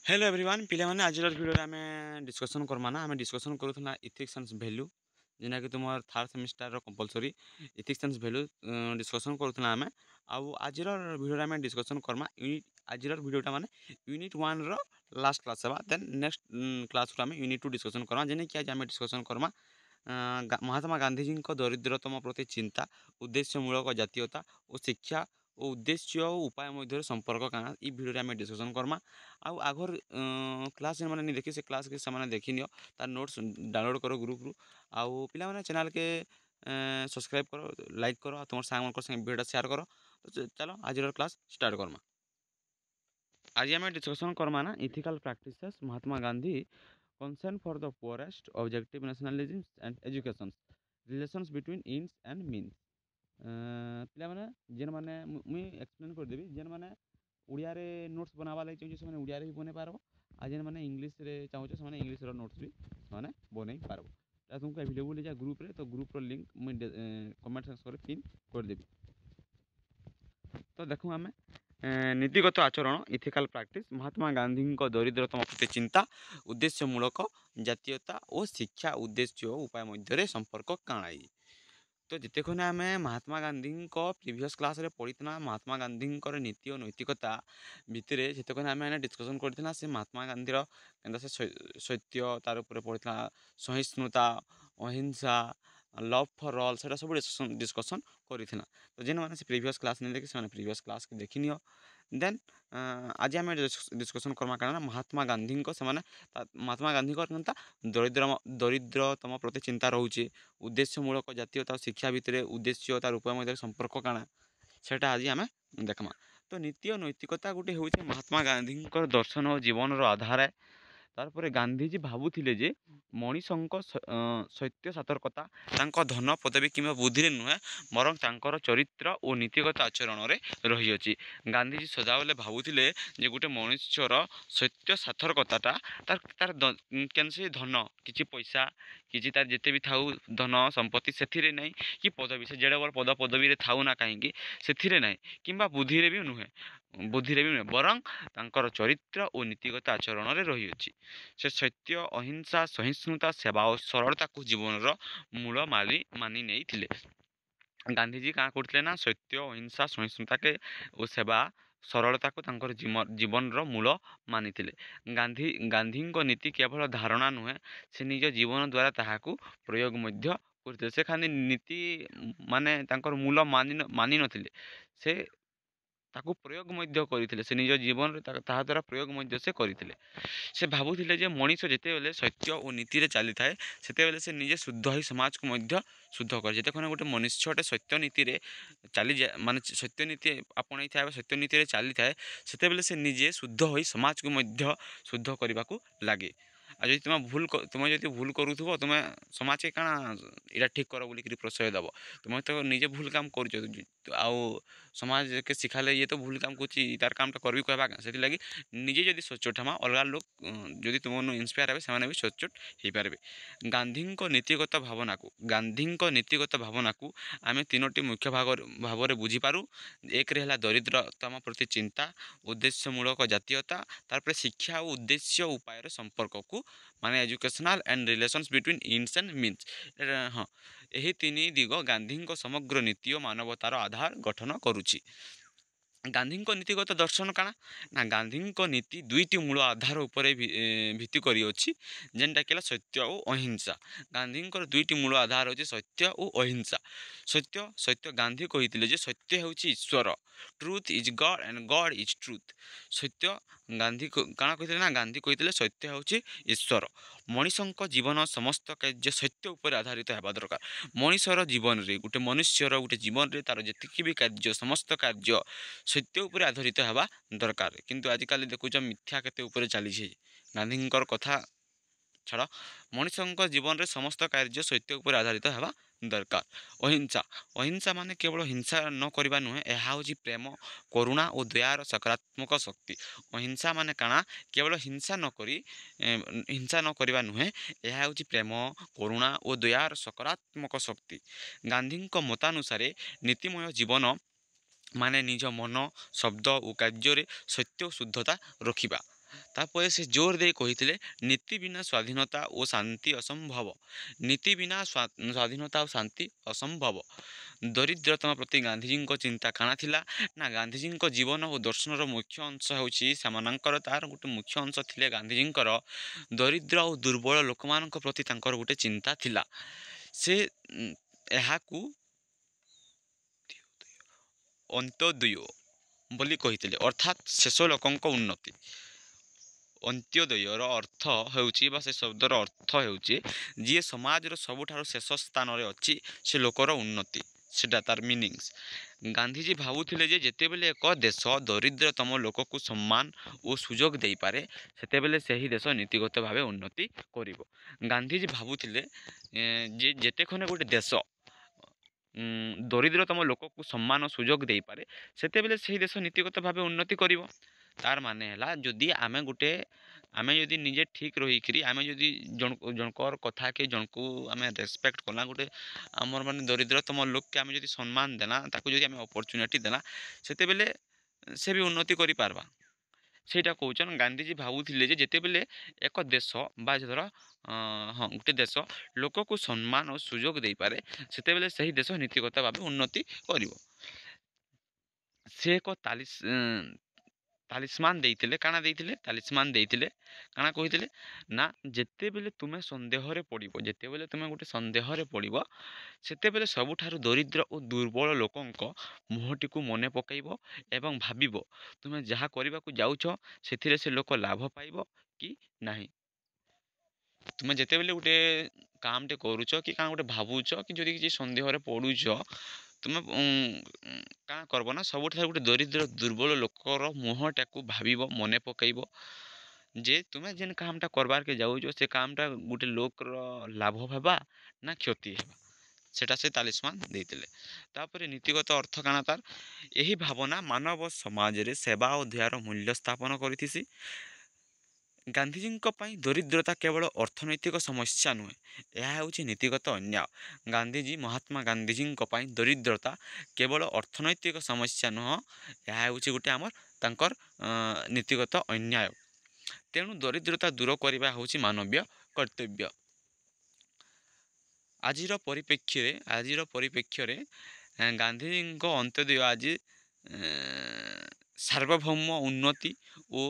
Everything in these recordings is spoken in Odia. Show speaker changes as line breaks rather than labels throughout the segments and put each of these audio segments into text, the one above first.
हेलो एवरीवन पिला माने आज वीडियो रे हमें डिस्कशन करमा ना हमें डिस्कशन करूथना इथिक्स एंड वैल्यू जेना कि तुम थर्ड सेमिस्टर रो compulsory ethics and value discussion करूथना हमें आउ आज वीडियो रे हमें डिस्कशन करमा यूनिट आज वीडियोटा माने यूनिट 1 रो लास्ट क्लास सेवा देन नेक्स्ट क्लास रो हमें यूनिट 2 डिस्कशन करमा जेने कि आज हमें डिस्कशन करमा महात्मा गांधी जी को दरिद्रतम प्रति चिंता उद्देश्यमूलक जातीयता और शिक्षा और उद्देश्य और उपाय मध्य संपर्क काना ई वीडियो आम डिस्कसन करमा आउ आगर क्लास मैंने देखी से क्लास के सामने देखी नियो तार नोट्स डाउनलोड करो ग्रुप रु आउ पिला माने चैनल के सब्सक्राइब करो लाइक करो तुम सांग संगे वीडियो शेयर करो तो चलो आज क्लास स्टार्ट करमा आज आम डिस्कसन करमा ना ethical practices Mahatma Gandhi concern for the poorest objective nationalism and education relations between ends and means ପିଲାମାନେ ଯେନ୍ମାନେ ମୁଇଁ ଏକ୍ସପ୍ଲେନ୍ କରିଦେବି ଯେନ୍ମାନେ ଓଡ଼ିଆରେ ନୋଟ୍ସ ବନାବା ଲାଗି ଚାହୁଁଛ ସେମାନେ ଓଡ଼ିଆରେ ବି ବନେଇ ପାରବ ଆଉ ଯେନ୍ମାନେ ଇଂଲିଶରେ ଚାହୁଁଛ ସେମାନେ ଇଂଲିଶର ନୋଟ୍ସ ବି ସେମାନେ ବନେଇ ପାରବ ଏଇଟା ତୁମକୁ ଆଭେଲେବୁଲ୍ ହେଇଯାଏ ଗ୍ରୁପ୍ରେ ତ ଗ୍ରୁପ୍ର ଲିଙ୍କ୍ ମୁଇଁ କମେଣ୍ଟ ସେକ୍ସନ୍ରେ ପିନ୍ କରିଦେବି ତ ଦେଖୁ ଆମେ नीतिगत आचरण इथिकल प्रैक्टिस महात्मा गांधी दरिद्रतम प्रति चिंता उद्देश्यमूलक जातीयता और शिक्षा उद्देश्य उपाय मध्य संपर्क काणाई तो जितेखने आम महात्मा गांधी प्रीवियस क्लास रे पढ़ीना महात्मा गांधी नीति और नैतिकता भितर जितेखने आम डिस्कसन करना से महात्मा गांधीर से सत्य तार उपर पढ़ीना सहिष्णुता अहिंसा लव फॉर ऑल से सब डिस्कसन करना तो जेन मैंने प्रीवियस क्लास नहीं देखी से प्रीवियस क्लास के देखी नियो देन आज आम डिस्कसन करमा कारण महात्मा गांधी से महात्मा गांधी दरिद्रतम प्रति चिंता रोचे उद्देश्यमूलक जातीयता शिक्षा भितर उद्देश्य तार उपाय मध्य संपर्क काଣା सेटा आज आम देखमा तो नीति और नैतिकता गोटे हूँ महात्मा गांधी दर्शन और जीवन आधार है तारपर गांधीजी भावुले जे मनीषक सत्य सतर्कता धन पदवी कि बुद्धि नुहे बरं तांकर चरित्र और नीतिगत आचरण में रही गांधीजी सदाबले भावुले जे गोटे मनुष्यर सत्य सतर्कता तार तार केन से धन कि पैसा कि तार जिते भी थाऊ धन संपत्ति से ना कि पदवी से जेड़े बड़ पद पदवी थाऊ ना कहीं से ना कि बुद्धि भी नुहे बुद्धि भी नुहे बरं तांकर चरित्र और नीतिगत आचरण में रही से सत्य अहिंसा सहिष्णुता सेवा और सरलता को जीवन मूल मानि नहीं गांधीजी क्या करते ना सत्य अहिंसा सहिष्णुता के और सेवा सरलता को जीवन मूल मानी गांधी नीति केवल धारणा नुहे से निज जीवन द्वारा ताहाकू प्रयोग करते से खाली नीति माने मूल मानि नथिले से ताकू प्रयोग करते से निज जीवन ताहा द्वारा प्रयोग से करते से भावुले जे मनीष जिते बेले सत्य और नीति चली थाए से से निजे शुद्ध ही समाज को शुद्ध कर जिते गोटे मनुष्यटे सत्य नीति चली जाए माने सत्य नीति आपणई था सत्य नीति चली थाए से से निजे शुद्ध हो समाज को शुद्ध करने को लगे आ जो तुम जो भूल करूथो तुम समाज के काଣା इटा ठीक कर बोलिक प्रश्रय दब तुम तो निजे भूल काम कर समाज के सिखाले ये तो भूल काम कुछ तार कामटा करबी कहबा से लगी निजे जदि सचोट हमा अलग लोग जदि तुम इन्स्पायर हे से भी सचोट हो पारे गांधी नीतिगत भावना को आम तीनोटी मुख्य भाव में बुझीपार एक रहा दरिद्रतम प्रति चिंता उद्देश्यमूलक जातीयता तार शिक्षा और उद्देश्य उपाय संपर्क को माने educational and relations between ends and means हाँ यही तीन दिग गांधी समग्र नीति और मानवतार आधार गठन करुच्ची गांधी नीतिगत दर्शन काଣା ना गांधी नीति दुईटी मूल आधार उपर भित्ति करी जेनटा कि सत्य और अहिंसा गांधी दुईटी मूल आधार होची सत्य और अहिंसा सत्य सत्य गांधी कही जे सत्य होची ईश्वर truth is God and God is truth सत्य गांधी काଣା कही ना गांधी कही सत्य होची ईश्वर मनीषक जीवन समस्त कार्य सत्य उपर आधारित होगा दरकार मनीषर जीवन रे गोटे मनुष्यर गोटे जीवन रे तार जी भी कार्य समस्त कार्य सत्य उपर आधारित होगा दरकार किंतु आजिकल देखुच मिथ्या केते चली गांधी कथा छाड़ मनीषक जीवन में समस्त कार्य सत्य उपर आधारित होगा दरकार अहिंसा अहिंसा माने केवल हिंसा न करवा नुहे यह हूँ प्रेम करुणा और दयार सकारात्मक शक्ति अहिंसा माने काଣା केवल हिंसा न करवा नुहे यह हूँ प्रेम करुणा और दयार सकारात्मक शक्ति गांधी मतानुसार नीतिमय जीवन माने निज मन शब्द और कार्य सत्य शुद्धता रखिबा ତାପରେ ସେ ଜୋର ଦେଇ କହିଥିଲେ ନୀତି ବିନା ସ୍ୱାଧୀନତା ଓ ଶାନ୍ତି ଅସମ୍ଭବ। ନୀତି ବିନା ସ୍ୱାଧୀନତା ଓ ଶାନ୍ତି ଅସମ୍ଭବ। ଦରିଦ୍ରତମ ପ୍ରତି ଗାନ୍ଧିଜୀଙ୍କ ଚିନ୍ତା କାଣା ଥିଲା ନା ଗାନ୍ଧିଜୀଙ୍କ ଜୀବନ ଓ ଦର୍ଶନର ମୁଖ୍ୟ ଅଂଶ ହେଉଛି ସେମାନଙ୍କର ତାର ଗୋଟେ ମୁଖ୍ୟ ଅଂଶ ଥିଲେ ଗାନ୍ଧିଜୀଙ୍କର ଦରିଦ୍ର ଓ ଦୁର୍ବଳ ଲୋକମାନଙ୍କ ପ୍ରତି ତାଙ୍କର ଗୋଟେ ଚିନ୍ତା ଥିଲା। ସେ ଏହାକୁ ଅନ୍ତ୍ୟୋଦୟ ବୋଲି କହିଥିଲେ, ଅର୍ଥାତ୍ ଶେଷ ଲୋକଙ୍କ ଉନ୍ନତି। ଅନ୍ତ୍ୟୋଦୟର ଅର୍ଥ ହେଉଛି ବା ସେ ଶବ୍ଦର ଅର୍ଥ ହେଉଛି ଯିଏ ସମାଜର ସବୁଠାରୁ ଶେଷ ସ୍ଥାନରେ ଅଛି ସେ ଲୋକର ଉନ୍ନତି, ସେଟା ତାର ମିନିଂସ୍। ଗାନ୍ଧିଜୀ ଭାବୁଥିଲେ ଯେ ଯେତେବେଳେ ଏକ ଦେଶ ଦରିଦ୍ରତମ ଲୋକକୁ ସମ୍ମାନ ଓ ସୁଯୋଗ ଦେଇପାରେ ସେତେବେଳେ ସେହି ଦେଶ ନୀତିଗତ ଭାବେ ଉନ୍ନତି କରିବ। ଗାନ୍ଧିଜୀ ଭାବୁଥିଲେ ଯେ ଯେତେକ୍ଷଣ ଗୋଟେ ଦେଶ ଦରିଦ୍ରତମ ଲୋକକୁ ସମ୍ମାନ ଓ ସୁଯୋଗ ଦେଇପାରେ ସେତେବେଳେ ସେହି ଦେଶ ନୀତିଗତ ଭାବେ ଉନ୍ନତି କରିବ। ତାର ମାନେ ହେଲା ଆମେ ଯଦି ନିଜେ ଠିକ୍ ରହିକିରି ଆମେ ଯଦି ଜଣଙ୍କର କଥାକେ ଜଣକୁ ଆମେ ରେସ୍ପେକ୍ଟ କଲା, ଗୋଟେ ଆମର ମାନେ ଦରିଦ୍ରତମ ଲୋକକେ ଆମେ ଯଦି ସମ୍ମାନ ଦେଲା, ତାକୁ ଯଦି ଆମେ ଅପରଚୁନିଟି ଦେଲା ସେତେବେଳେ ସେ ବି ଉନ୍ନତି କରିପାରବା। ସେଇଟା କହୁଛନ୍ ଗାନ୍ଧିଜୀ ଭାବୁଥିଲେ ଯେ ଯେତେବେଳେ ଏକ ଦେଶ ବା ଧର ଗୋଟେ ଦେଶ ଲୋକକୁ ସମ୍ମାନ ଓ ସୁଯୋଗ ଦେଇପାରେ ସେତେବେଳେ ସେହି ଦେଶ ନୀତିଗତ ଭାବେ ଉନ୍ନତି କରିବ। ସେ ଏକ ତାଲିସ୍ମାନ ଦେଇଥିଲେ, କାଣା ଦେଇଥିଲେ ତାଲିସ୍ମାନ ଦେଇଥିଲେ, କାଣା କହିଥିଲେ ନା ଯେତେବେଳେ ତୁମେ ଗୋଟେ ସନ୍ଦେହରେ ପଡ଼ିବ ସେତେବେଳେ ସବୁଠାରୁ ଦରିଦ୍ର ଓ ଦୁର୍ବଳ ଲୋକଙ୍କ ମୁହଁଟିକୁ ମନେ ପକାଇବ ଏବଂ ଭାବିବ ତୁମେ ଯାହା କରିବାକୁ ଯାଉଛ ସେଥିରେ ସେ ଲୋକ ଲାଭ ପାଇବ କି ନାହିଁ। ତୁମେ ଯେତେବେଳେ ଗୋଟେ କାମଟେ କରୁଛ କି କାଣା ଗୋଟେ ଭାବୁଛ କି ଯଦି କିଛି ସନ୍ଦେହରେ ପଡ଼ୁଛ ତୁମେ କାଣା କରବ ନା ସବୁଠାରୁ ଗୋଟେ ଦରିଦ୍ର ଦୁର୍ବଳ ଲୋକର ମୁହଁଟାକୁ ଭାବିବ, ମନେ ପକାଇବ ଯେ ତୁମେ ଯେନ୍ କାମଟା କରବାର୍କେ ଯାଉଛ ସେ କାମଟା ଗୋଟେ ଲୋକର ଲାଭ ହେବା ନା କ୍ଷତି ହେବା, ସେଟା ସେ ତାଲିସ୍ମାନ ଦେଇଥିଲେ। ତାପରେ ନୀତିଗତ ଅର୍ଥ କାଣା ତାର ଏହି ଭାବନା ମାନବ ସମାଜରେ ସେବା ଓ ଦୟାର ମୂଲ୍ୟ ସ୍ଥାପନ କରିଥିସି। ଗାନ୍ଧିଜୀଙ୍କ ପାଇଁ ଦରିଦ୍ରତା କେବଳ ଅର୍ଥନୈତିକ ସମସ୍ୟା ନୁହେଁ, ଏହା ହେଉଛି ନୀତିଗତ ଅନ୍ୟାୟ। ମହାତ୍ମା ଗାନ୍ଧିଜୀଙ୍କ ପାଇଁ ଦରିଦ୍ରତା କେବଳ ଅର୍ଥନୈତିକ ସମସ୍ୟା ନୁହଁ, ଏହା ହେଉଛି ଗୋଟେ ତାଙ୍କର ନୀତିଗତ ଅନ୍ୟାୟ। ତେଣୁ ଦରିଦ୍ରତା ଦୂର କରିବା ହେଉଛି ମାନବୀୟ କର୍ତ୍ତବ୍ୟ। ଆଜିର ପରିପ୍ରେକ୍ଷୀରେ ଗାନ୍ଧିଜୀଙ୍କ ଅନ୍ତ୍ୟୋଦୟ ଆଜି ସାର୍ବଭୌମ ଉନ୍ନତି ଓ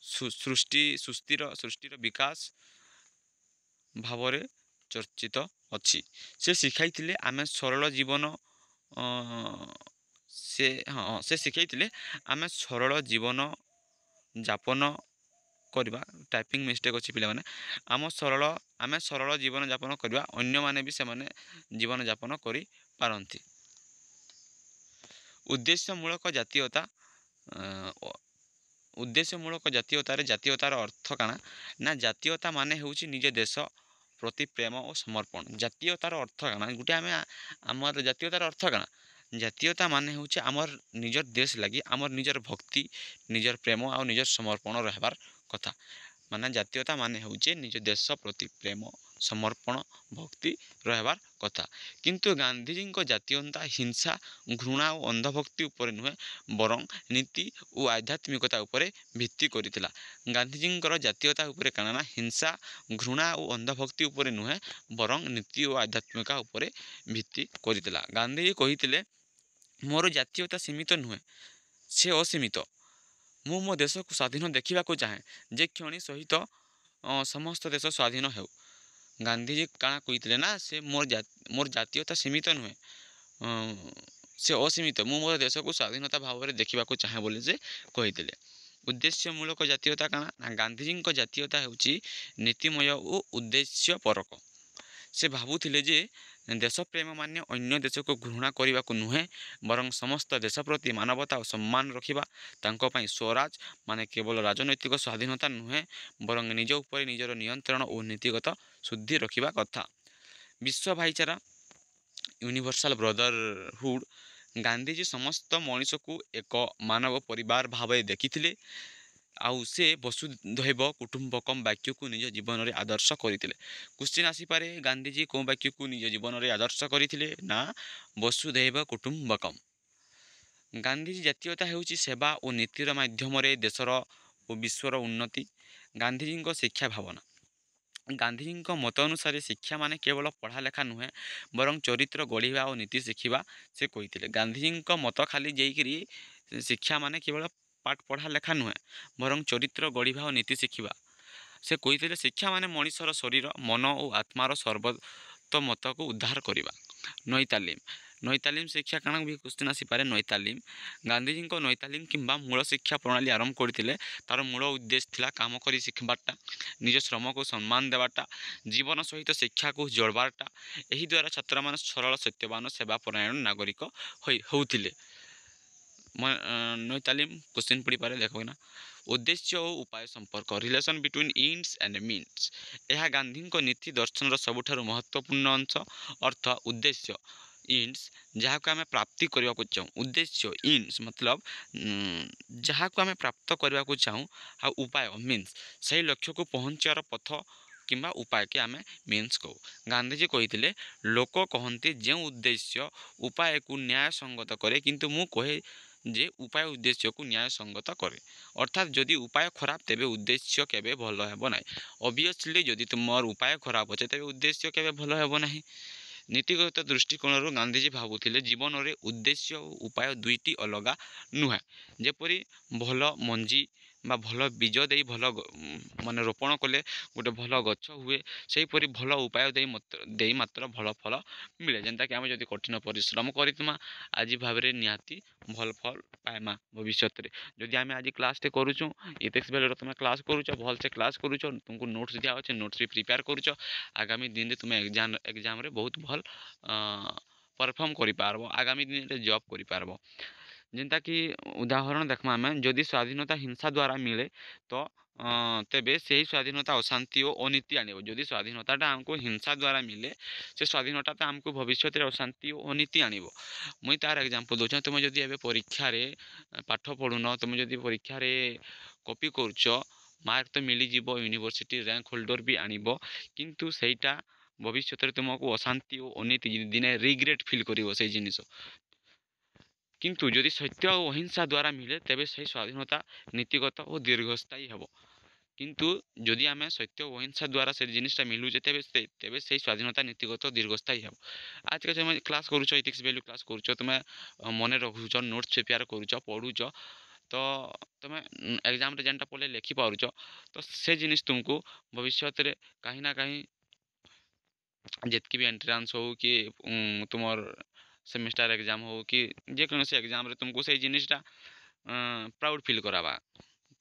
ସୃଷ୍ଟିର ବିକାଶ ଭାବରେ ଚର୍ଚ୍ଚିତ ଅଛି। ସେ ଶିଖାଇଥିଲେ ଆମେ ସରଳ ଜୀବନ ଯାପନ କରିବା। ଟାଇପିଂ ମିଷ୍ଟେକ୍ ଅଛି ପିଲାମାନେ। ଆମେ ସରଳ ଜୀବନଯାପନ କରିବା, ଅନ୍ୟମାନେ ବି ସେମାନେ ଜୀବନଯାପନ କରିପାରନ୍ତି। ଉଦ୍ଦେଶ୍ୟମୂଳକ ଜାତୀୟତାରେ ଜାତୀୟତାର ଅର୍ଥ କାଣା ନା ଜାତୀୟତା ମାନେ ହେଉଛି ନିଜ ଦେଶ ପ୍ରତି ପ୍ରେମ ଓ ସମର୍ପଣ। ଜାତୀୟତାର ଅର୍ଥ କାଣା ଆମର ଜାତୀୟତାର ଅର୍ଥ କାଣା ଜାତୀୟତା ମାନେ ହେଉଛି ଆମର ନିଜର ଦେଶ ଲାଗି ଆମର ନିଜର ଭକ୍ତି, ନିଜର ପ୍ରେମ ଆଉ ନିଜର ସମର୍ପଣ ରହିବାର କଥା। ମାନେ ଜାତୀୟତା ମାନେ ହେଉଛି ନିଜ ଦେଶ ପ୍ରତି ପ୍ରେମ, ସମର୍ପଣ, ଭକ୍ତି ରହିବାର କଥା। କିନ୍ତୁ ଗାନ୍ଧିଜୀଙ୍କ ଜାତୀୟତା ହିଂସା, ଘୃଣା ଓ ଅନ୍ଧଭକ୍ତି ଉପରେ ନୁହେଁ ବରଂ ନୀତି ଓ ଆଧ୍ୟାତ୍ମିକତା ଉପରେ ଭିତ୍ତି କରିଥିଲା। ଗାନ୍ଧିଜୀଙ୍କର ଜାତୀୟତା ଉପରେ କାଣା ନା ହିଂସା, ଘୃଣା ଓ ଅନ୍ଧଭକ୍ତି ଉପରେ ନୁହେଁ ବରଂ ନୀତି ଓ ଆଧ୍ୟାତ୍ମିକତା ଉପରେ ଭିତ୍ତି କରିଥିଲା। ଗାନ୍ଧିଜୀ କହିଥିଲେ ମୋର ଜାତୀୟତା ସୀମିତ ନୁହେଁ, ସେ ଅସୀମିତ। ମୁଁ ମୋ ଦେଶକୁ ସ୍ୱାଧୀନ ଦେଖିବାକୁ ଚାହେଁ, ଯେ କ୍ଷଣି ସହିତ ସମସ୍ତ ଦେଶ ସ୍ୱାଧୀନ ହେଉ। ଗାନ୍ଧିଜୀ କାଣା କହିଥିଲେ ନା ମୋର ଜାତୀୟତା ସୀମିତ ନୁହେଁ, ସେ ଅସୀମିତ। ମୁଁ ମୋର ଦେଶକୁ ସ୍ୱାଧୀନତା ଭାବରେ ଦେଖିବାକୁ ଚାହେଁ ବୋଲି ସେ କହିଥିଲେ। ଉଦ୍ଦେଶ୍ୟମୂଳକ ଜାତୀୟତା କାଣା ନା ଗାନ୍ଧିଜୀଙ୍କ ଜାତୀୟତା ହେଉଛି ନୀତିମୟ ଓ ଉଦ୍ଦେଶ୍ୟପରକ। ସେ ଭାବୁଥିଲେ ଯେ ଦେଶପ୍ରେମ ମାନେ ଅନ୍ୟ ଦେଶକୁ ଘୃଣା କରିବାକୁ ନୁହେଁ ବରଂ ସମସ୍ତ ଦେଶ ପ୍ରତି ମାନବତା ଓ ସମ୍ମାନ ରଖିବା। ତାଙ୍କ ପାଇଁ ସ୍ୱରାଜ ମାନେ କେବଳ ରାଜନୈତିକ ସ୍ୱାଧୀନତା ନୁହେଁ ବରଂ ନିଜ ଉପରେ ନିଜର ନିୟନ୍ତ୍ରଣ ଓ ନୀତିଗତ ଶୁଦ୍ଧି ରଖିବା କଥା। ବିଶ୍ୱ ଭାଇଚାରା ୟୁନିଭର୍ସାଲ ବ୍ରଦରହୁଡ୍। ଗାନ୍ଧିଜୀ ସମସ୍ତ ମଣିଷକୁ ଏକ ମାନବ ପରିବାର ଭାବେ ଦେଖିଥିଲେ ଆଉ ସେ ବସୁଧୈବ କୁଟୁମ୍ବକମ୍ ବାକ୍ୟକୁ ନିଜ ଜୀବନରେ ଆଦର୍ଶ କରିଥିଲେ। କ୍ୱେଶ୍ଚିନ୍ ଆସିପାରେ ଗାନ୍ଧିଜୀ କେଉଁ ବାକ୍ୟକୁ ନିଜ ଜୀବନରେ ଆଦର୍ଶ କରିଥିଲେ ନା ବସୁଧୈବ କୁଟୁମ୍ବକମ୍। ଗାନ୍ଧିଜୀ ଜାତୀୟତା ହେଉଛି ସେବା ଓ ନୀତିର ମାଧ୍ୟମରେ ଦେଶର ଓ ବିଶ୍ୱର ଉନ୍ନତି। ଗାନ୍ଧିଜୀଙ୍କ ଶିକ୍ଷା ଭାବନା। ଗାନ୍ଧିଜୀଙ୍କ ମତ ଅନୁସାରେ ଶିକ୍ଷା ମାନେ କେବଳ ପଢ଼ା ଲେଖା ନୁହେଁ, ବରଂ ଚରିତ୍ର ଗଢ଼ିବା ଓ ନୀତି ଶିଖିବା ସେ କହିଥିଲେ। ଗାନ୍ଧିଜୀଙ୍କ ମତ ଖାଲି ଯାଇକିରି ଶିକ୍ଷା ମାନେ କେବଳ ପାଠ ପଢ଼ା ଲେଖା ନୁହେଁ, ବରଂ ଚରିତ୍ର ଗଢ଼ିବା ଓ ନୀତି ଶିଖିବା ସେ କହିଥିଲେ। ଶିକ୍ଷା ମାନେ ମଣିଷର ଶରୀର, ମନ ଓ ଆତ୍ମାର ସର୍ବତୋମୁଖକୁ ଉଦ୍ଧାର କରିବା। ନଈ ତାଲିମ। ନଈ ତାଲିମ ଶିକ୍ଷା କାଣା ବି କ୍ୱେଶ୍ଚିନ୍ ଆସିପାରେ। ନଈ ତାଲିମ, ଗାନ୍ଧିଜୀଙ୍କ ନଈ ତାଲିମ କିମ୍ବା ମୂଳ ଶିକ୍ଷା ପ୍ରଣାଳୀ ଆରମ୍ଭ କରିଥିଲେ। ତା'ର ମୂଳ ଉଦ୍ଦେଶ୍ୟ ଥିଲା କାମ କରି ଶିଖିବାଟା, ନିଜ ଶ୍ରମକୁ ସମ୍ମାନ ଦେବାଟା, ଜୀବନ ସହିତ ଶିକ୍ଷାକୁ ଯୋଡ଼ବାଟା। ଏହି ଦ୍ୱାରା ଛାତ୍ରମାନେ ସରଳ, ସତ୍ୟବାନ, ସେବାପରାୟଣ ନାଗରିକ ହେଉଥିଲେ। ନଈ ତାଲିମ କ୍ୱେଶ୍ଚିନ୍ ପଡ଼ିପାରେ, ଦେଖ ନା। ଉଦ୍ଦେଶ୍ୟ ଓ ଉପାୟ ସମ୍ପର୍କ, relation between Indus and means. ଏହା ଗାନ୍ଧୀଙ୍କ ନୀତି ଦର୍ଶନର ସବୁଠାରୁ ମହତ୍ତ୍ୱପୂର୍ଣ୍ଣ ଅଂଶ। ଅର୍ଥ, ଉଦ୍ଦେଶ୍ୟ ଇଣ୍ଡସ୍, ଯାହାକୁ ଆମେ ପ୍ରାପ୍ତି କରିବାକୁ ଚାହୁଁ। ଉଦ୍ଦେଶ୍ୟ ଇଣ୍ଡସ୍ ମତଲବ ଯାହାକୁ ଆମେ ପ୍ରାପ୍ତ କରିବାକୁ ଚାହୁଁ, ଆଉ ଉପାୟ ମିନ୍ସ ସେହି ଲକ୍ଷ୍ୟକୁ ପହଞ୍ଚିବାର ପଥ କିମ୍ବା ଉପାୟକେ ଆମେ ମିନ୍ସ କହୁ। ଗାନ୍ଧିଜୀ କହିଥିଲେ, ଲୋକ କହନ୍ତି ଯେଉଁ ଉଦ୍ଦେଶ୍ୟ ଉପାୟକୁ ନ୍ୟାୟସଙ୍ଗତ କରେ, କିନ୍ତୁ ମୁଁ କହେ ଯେ ଉପାୟ ଉଦ୍ଦେଶ୍ୟକୁ ନ୍ୟାୟସଙ୍ଗତ କରେ। ଅର୍ଥାତ୍ ଯଦି ଉପାୟ ଖରାପ ତେବେ ଉଦ୍ଦେଶ୍ୟ କେବେ ଭଲ ହେବ ନାହିଁ। ଅବଭିୟସ୍ଲି ଯଦି ତୁମର ଉପାୟ ଖରାପ ଅଛି ତେବେ ଉଦ୍ଦେଶ୍ୟ କେବେ ଭଲ ହେବ ନାହିଁ। ନୀତିଗତ ଦୃଷ୍ଟିକୋଣରୁ ଗାନ୍ଧିଜୀ ଭାବୁଥିଲେ ଜୀବନରେ ଉଦ୍ଦେଶ୍ୟ ଓ ଉପାୟ ଦୁଇଟି ଅଲଗା ନୁହେଁ। ଯେପରି ଭଲ ମଞ୍ଜି ବା ଭଲ ବୀଜ ଦେଇ ଭଲ ମାନେ ରୋପଣ କଲେ ଗୋଟେ ଭଲ ଗଛ ହୁଏ, ସେହିପରି ଭଲ ଉପାୟ ଦେଇ ମାତ୍ର ଭଲ ଫଳ ମିଳେ। ଯେନ୍ତାକି ଆମେ ଯଦି କଠିନ ପରିଶ୍ରମ କରିଥିମା ଆଜି ଭାବରେ ନିହାତି ଭଲ ଫଳ ପାଇମା ଭବିଷ୍ୟତରେ। ଯଦି ଆମେ ଆଜି କ୍ଲାସ୍ଟେ କରୁଛୁଁ, ଇଥେକ୍ସ ଭ୍ୟାଲ୍ୟୁର ତୁମେ କ୍ଲାସ୍ କରୁଛ, ଭଲସେ କ୍ଲାସ୍ କରୁଛ, ତୁମକୁ ନୋଟ୍ସ ଦିଆହେଉଛି, ନୋଟ୍ସ ବି ପ୍ରିପେୟାର କରୁଛ, ଆଗାମୀ ଦିନରେ ତୁମେ ଏକ୍ଜାମ୍ରେ ବହୁତ ଭଲ ପରଫର୍ମ କରିପାରବ, ଆଗାମୀ ଦିନରେ ଜବ୍ କରିପାରବ। ଯେନ୍ତାକି ଉଦାହରଣ ଦେଖ୍ମା ଆମେ, ଯଦି ସ୍ୱାଧୀନତା ହିଂସା ଦ୍ୱାରା ମିଳେ ତ ତେବେ ସେହି ସ୍ୱାଧୀନତା ଅଶାନ୍ତି ଓ ଅନୀତି ଆଣିବ। ଯଦି ସ୍ୱାଧୀନତାଟା ଆମକୁ ହିଂସା ଦ୍ୱାରା ମିଳେ, ସେ ସ୍ୱାଧୀନତାଟା ଆମକୁ ଭବିଷ୍ୟତରେ ଅଶାନ୍ତି ଓ ଅନୀତି ଆଣିବ। ମୁଇଁ ତା'ର ଏକ୍ଜାମ୍ପଲ୍ ଦେଉଛେଁ। ତୁମେ ଯଦି ଏବେ ପରୀକ୍ଷାରେ ପାଠ ପଢ଼ୁନ, ତୁମେ ଯଦି ପରୀକ୍ଷାରେ କପି କରୁଛ, ମାର୍କ ତ ମିଳିଯିବ, ୟୁନିଭର୍ସିଟି ର୍ୟାଙ୍କ ହୋଲ୍ଡର ବି ଆଣିବ, କିନ୍ତୁ ସେଇଟା ଭବିଷ୍ୟତରେ ତୁମକୁ ଅଶାନ୍ତି ଓ ଅନୀତି ଦିନେ ରିଗ୍ରେଟ୍ ଫିଲ୍ କରିବ ସେଇ ଜିନିଷ। କିନ୍ତୁ ଯଦି ସତ୍ୟ ଓ ଅହିଂସା ଦ୍ୱାରା ମିଳେ ତେବେ ସେହି ସ୍ୱାଧୀନତା ନୀତିଗତ ଓ ଦୀର୍ଘସ୍ଥାୟୀ ହେବ। କିନ୍ତୁ ଯଦି ଆମେ ସତ୍ୟ ଓ ଅହିଂସା ଦ୍ୱାରା ସେ ଜିନିଷଟା ମିଳୁଛେ ତେବେ ସେହି ସ୍ୱାଧୀନତା ନୀତିଗତ ଦୀର୍ଘସ୍ଥାୟୀ ହେବ। ଆଜିକା ତୁମେ କ୍ଲାସ୍ କରୁଛ, ଇଥିକ୍ସ ଭ୍ୟାଲ୍ୟୁ କ୍ଲାସ୍ କରୁଛ, ତୁମେ ମନେ ରଖୁଛ, ନୋଟ୍ସ ପ୍ରିପେୟାର କରୁଛ, ପଢ଼ୁଛ, ତ ତୁମେ ଏକ୍ଜାମ୍ରେ ଯେନ୍ଟା ପଢ଼ିଲେ ଲେଖିପାରୁଛ, ତ ସେ ଜିନିଷ ତୁମକୁ ଭବିଷ୍ୟତରେ କାହିଁ ନା କାହିଁ ଯେତ୍କି ବି ଏଣ୍ଟ୍ରାନ୍ସ ହଉ କି ତୁମର ସେମିଷ୍ଟାର ଏକ୍ଜାମ୍ ହଉ କି ଯେକୌଣସି ଏକ୍ଜାମ୍ରେ ତୁମକୁ ସେଇ ଜିନିଷଟା ପ୍ରାଉଡ଼୍ ଫିଲ୍ କରାବା।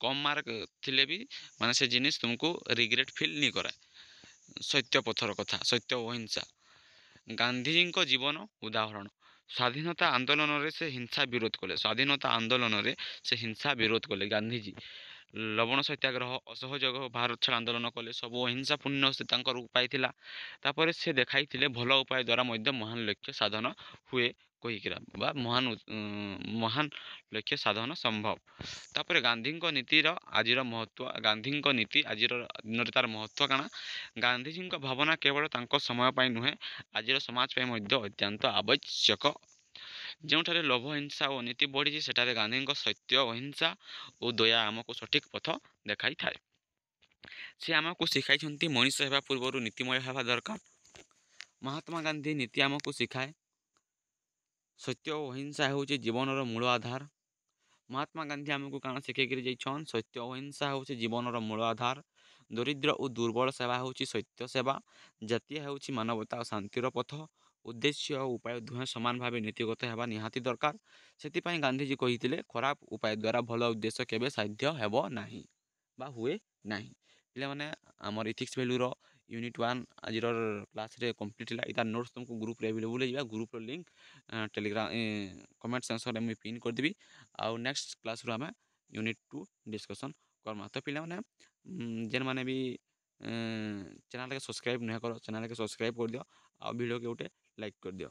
କମ୍ ମାର୍କ ଥିଲେ ବି ମାନେ ସେ ଜିନିଷ ତୁମକୁ ରିଗ୍ରେଟ୍ ଫିଲ୍ ନି କରାଏ। ସତ୍ୟ ପଥର କଥା, ସତ୍ୟ ଅହିଂସା। ଗାନ୍ଧିଜୀଙ୍କ ଜୀବନ ଉଦାହରଣ। ସ୍ୱାଧୀନତା ଆନ୍ଦୋଳନରେ ସେ ହିଂସା ବିରୋଧ କଲେ। ସ୍ୱାଧୀନତା ଆନ୍ଦୋଳନରେ ସେ ହିଂସା ବିରୋଧ କଲେ ଗାନ୍ଧିଜୀ। ଲବଣ ସତ୍ୟାଗ୍ରହ, ଅସହଯୋଗ, ଭାରତ ଛାଡ଼ ଆନ୍ଦୋଳନ କଲେ। ସବୁ ଅହିଂସାପୂର୍ଣ୍ଣ ସେ ତାଙ୍କର ଉପାୟ ଥିଲା। ତାପରେ ସେ ଦେଖାଇଥିଲେ ଭଲ ଉପାୟ ଦ୍ୱାରା ମଧ୍ୟ ମହାନ ଲକ୍ଷ୍ୟ ସାଧନ ହୁଏ କହିକିରା, ବା ମହାନ ଲକ୍ଷ୍ୟ ସାଧନ ସମ୍ଭବ। ତାପରେ ଗାନ୍ଧୀଙ୍କ ନୀତିର ଆଜିର ମହତ୍ତ୍ୱ। ଗାନ୍ଧୀଙ୍କ ନୀତି ଆଜିର ଦିନରେ ତା'ର ମହତ୍ତ୍ୱ କାଣା? ଗାନ୍ଧିଜୀଙ୍କ ଭାବନା କେବଳ ତାଙ୍କ ସମୟ ପାଇଁ ନୁହେଁ, ଆଜିର ସମାଜ ପାଇଁ ମଧ୍ୟ ଅତ୍ୟନ୍ତ ଆବଶ୍ୟକ। ଯେଉଁଠାରେ ଲୋଭ, ହିଂସା ଓ ଅନୀତି ବଢ଼ିଛି, ସେଠାରେ ଗାନ୍ଧୀଙ୍କ ସତ୍ୟ, ଅହିଂସା ଓ ଦୟା ଆମକୁ ସଠିକ୍ ପଥ ଦେଖାଇଥାଏ। ସେ ଆମକୁ ଶିଖାଇଛନ୍ତି ମଣିଷ ହେବା ପୂର୍ବରୁ ନୀତିମୟ ହେବା ଦରକାର। ମହାତ୍ମା ଗାନ୍ଧୀ ନୀତି ଆମକୁ ଶିଖାଏ ସତ୍ୟ ଓ ଅହିଂସା ହେଉଛି ଜୀବନର ମୂଳ ଆଧାର। ମହାତ୍ମା ଗାନ୍ଧୀ ଆମକୁ କାଣା ଶିଖେଇକିରି ଯାଇଛନ୍? ସତ୍ୟ ଓ ଅହିଂସା ହେଉଛି ଜୀବନର ମୂଳ ଆଧାର। ଦରିଦ୍ର ଓ ଦୁର୍ବଳ ସେବା ହେଉଛି ସତ୍ୟ ସେବା। ଜାତୀୟ ହେଉଛି ମାନବତା ଓ ଶାନ୍ତିର ପଥ। ଉଦ୍ଦେଶ୍ୟ ଓ ଉପାୟ ଦୁହେଁ ସମାନ ଭାବେ ନୀତିଗତ ହେବା ନିହାତି ଦରକାର। ସେଥିପାଇଁ ଗାନ୍ଧିଜୀ କହିଥିଲେ, ଖରାପ ଉପାୟ ଦ୍ୱାରା ଭଲ ଉଦ୍ଦେଶ୍ୟ କେବେ ସାଧ୍ୟ ହେବ ନାହିଁ ବା ହୁଏ ନାହିଁ। ପିଲାମାନେ, ଆମର ଇଥିକ୍ସ ଭ୍ୟାଲ୍ୟୁର ୟୁନିଟ୍ 1 ଆଜିର କ୍ଲାସ୍ରେ କମ୍ପ୍ଲିଟ୍ ହେଲା। ଇତାର ନୋଟ୍ସ ତୁମକୁ ଗ୍ରୁପ୍ରେ ଆଭେଲେବୁଲ୍ ହେଇଯିବା। ଗ୍ରୁପ୍ର ଲିଙ୍କ୍ ଟେଲିଗ୍ରାମ କମେଣ୍ଟ ସେକ୍ସନ୍ରେ ମୁଇଁ ପିନ୍ କରିଦେବି। ଆଉ ନେକ୍ସଟ କ୍ଲାସ୍ରୁ ଆମେ ୟୁନିଟ୍ 2 ଡିସ୍କସନ୍ କର୍ମା। ତ ପିଲାମାନେ ଯେନ୍ମାନେ ବି ଚ୍ୟାନେଲ୍କେ ସବସ୍କ୍ରାଇବ୍ ନୁହେଁ କର, ଚ୍ୟାନେଲ୍କେ ସବସ୍କ୍ରାଇବ୍ କରିଦିଅ ଆଉ ଭିଡ଼ିଓକେ ଗୋଟେ ଲାଇକ୍ କରିଦିଅ।